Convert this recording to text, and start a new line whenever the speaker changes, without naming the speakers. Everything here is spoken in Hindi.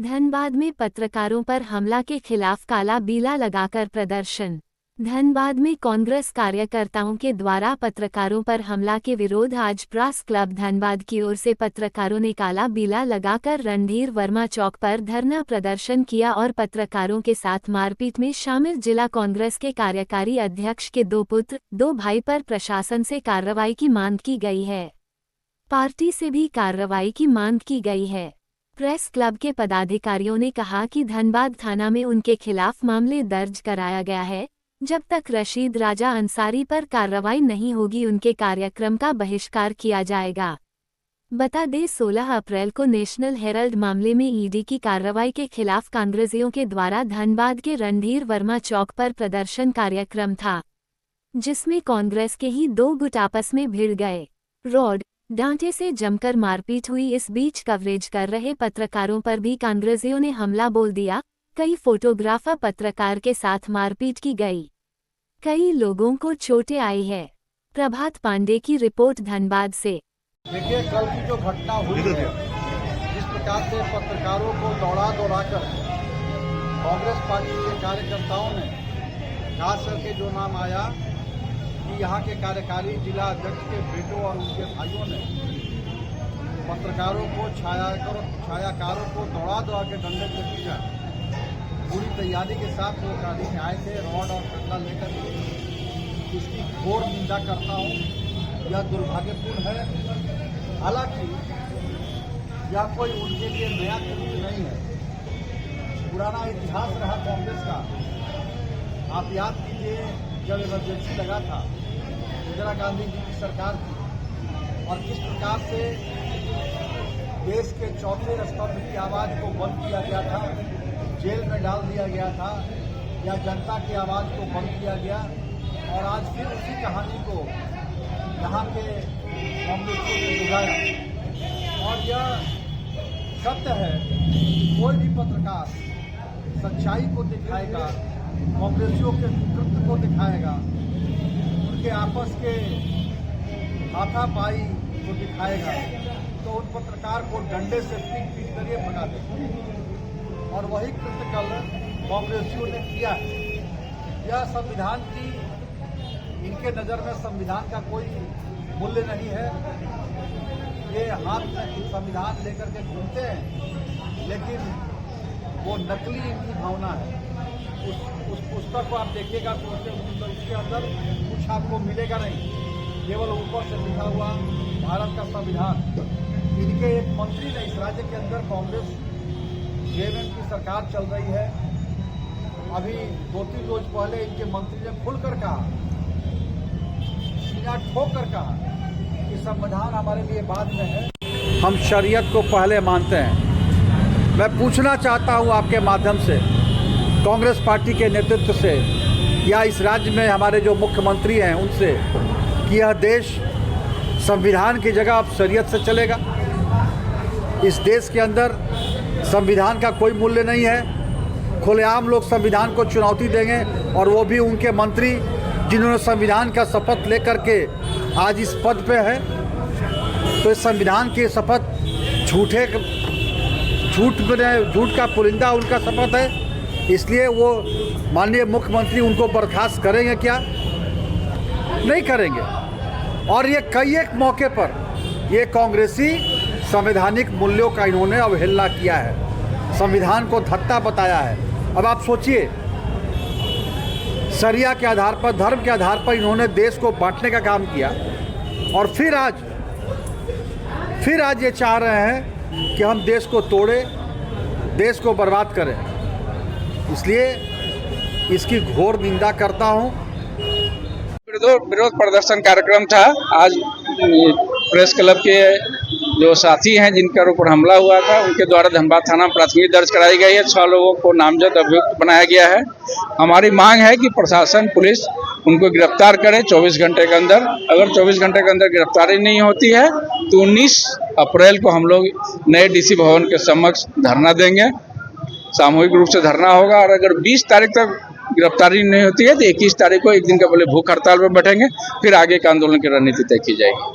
धनबाद में पत्रकारों पर हमला के खिलाफ काला बीला लगाकर प्रदर्शन। धनबाद में कांग्रेस कार्यकर्ताओं के द्वारा पत्रकारों पर हमला के विरोध आज प्रेस क्लब धनबाद की ओर से पत्रकारों ने काला बीला लगाकर रणधीर वर्मा चौक पर धरना प्रदर्शन किया और पत्रकारों के साथ मारपीट में शामिल जिला कांग्रेस के कार्यकारी अध्यक्ष के 2 पुत्र 2 भाई पर प्रशासन से कार्रवाई की मांग की गई है। पार्टी से भी कार्रवाई की मांग की गई है। प्रेस क्लब के पदाधिकारियों ने कहा कि धनबाद थाना में उनके खिलाफ मामले दर्ज कराया गया है। जब तक रशीद राजा अंसारी पर कार्रवाई नहीं होगी उनके कार्यक्रम का बहिष्कार किया जाएगा। बता दें 16 अप्रैल को नेशनल हेराल्ड मामले में ईडी की कार्रवाई के खिलाफ कांग्रेसियों के द्वारा धनबाद के रणधीर वर्मा चौक पर प्रदर्शन कार्यक्रम था, जिसमें कांग्रेस के ही 2 गुट आपस में भिड़ गए। रॉड डांटे से जमकर मारपीट हुई। इस बीच कवरेज कर रहे पत्रकारों पर भी कांग्रेसियों ने हमला बोल दिया। कई फोटोग्राफर पत्रकार के साथ मारपीट की गई। कई लोगों को चोटें आई है। प्रभात पांडे की रिपोर्ट धनबाद से।
देखिए, कल की जो घटना हुई है, जिस प्रकार से पत्रकारों को दौड़ा-दौड़ाकर कांग्रेस पार्टी के कार्यकर्ताओं ने, खास करके जो नाम आया कि यहाँ के कार्यकारी जिला अध्यक्ष के बेटों और उनके भाइयों ने पत्रकारों को छायाकारों को दौड़ा के डंडे से पीटा। पूरी तैयारी के साथ वो गाड़ी में आए थे, रॉड और डंडा लेकर। इसकी घोर निंदा करता हूँ। यह दुर्भाग्यपूर्ण है। हालांकि यह कोई उनके लिए नया कृत्य नहीं है, पुराना इतिहास रहा कांग्रेस का। आप याद कीजिए, जब इमरजेंसी लगा था, इंदिरा गांधी जी की सरकार थी, और किस प्रकार से देश के चौथे स्तंभ की आवाज़ को बंद किया गया था, जेल में डाल दिया गया था, या जनता की आवाज़ को बंद किया गया। और आज फिर उसी कहानी को यहाँ के कांग्रेसियों ने दोहराया। और यह सत्य है कि कोई भी पत्रकार सच्चाई को दिखाएगा, कांग्रेसियों के कृत्य को दिखाएगा, उनके आपस के हाथापाई को दिखाएगा, तो उन पत्रकार को डंडे से पीट कर ये भगा देगा। और वही कृत्य कल कांग्रेसियों ने किया है। यह संविधान की, इनके नज़र में संविधान का कोई मूल्य नहीं है। ये हाथ में संविधान लेकर के घूमते हैं, लेकिन वो नकली इनकी भावना है। उस पुस्तक को आप देखिएगा तो उसके अंदर कुछ आपको मिलेगा नहीं, केवल ऊपर से लिखा हुआ भारत का संविधान। इनके एक मंत्री ने, इस राज्य के अंदर कांग्रेस जेएमएम की सरकार चल रही है। अभी 2-3 रोज पहले इनके मंत्री ने खुलकर कहा, सीना ठोक कर कहा कि संविधान हमारे लिए बाद में है, हम शरीयत को पहले मानते हैं। मैं पूछना चाहता हूं आपके माध्यम से कांग्रेस पार्टी के नेतृत्व से, या इस राज्य में हमारे जो मुख्यमंत्री हैं उनसे, कि यह देश संविधान की जगह अब शरीयत से चलेगा। इस देश के अंदर संविधान का कोई मूल्य नहीं है। खुलेआम लोग संविधान को चुनौती देंगे, और वो भी उनके मंत्री जिन्होंने संविधान का शपथ लेकर के आज इस पद पे है। तो इस संविधान की शपथ झूठ का पुलिंदा उनका शपथ है। इसलिए वो माननीय मुख्यमंत्री उनको बर्खास्त करेंगे क्या? नहीं करेंगे। और ये कई एक मौके पर ये कांग्रेसी संवैधानिक मूल्यों का इन्होंने अवहेलना किया है, संविधान को धत्ता बताया है। अब आप सोचिए, शरिया के आधार पर, धर्म के आधार पर इन्होंने देश को बांटने का काम किया, और फिर आज ये चाह रहे हैं कि हम देश को तोड़ें, देश को बर्बाद करें। इसलिए इसकी घोर निंदा करता हूं।
विरोध प्रदर्शन कार्यक्रम था आज। प्रेस क्लब के जो साथी हैं जिनके ऊपर हमला हुआ था, उनके द्वारा धनबाद थाना में प्राथमिकी दर्ज कराई गई है। 6 लोगों को नामजद अभियुक्त बनाया गया है। हमारी मांग है कि प्रशासन, पुलिस उनको गिरफ्तार करे 24 घंटे के अंदर। अगर 24 घंटे के अंदर गिरफ्तारी नहीं होती है तो 19 अप्रैल को हम लोग नए डीसी भवन के समक्ष धरना देंगे। सामूहिक रूप से धरना होगा, और अगर 20 तारीख तक गिरफ्तारी नहीं होती है तो 21 तारीख को एक दिन का पहले भूख हड़ताल पर बैठेंगे। फिर आगे के आंदोलन की रणनीति तय की जाएगी।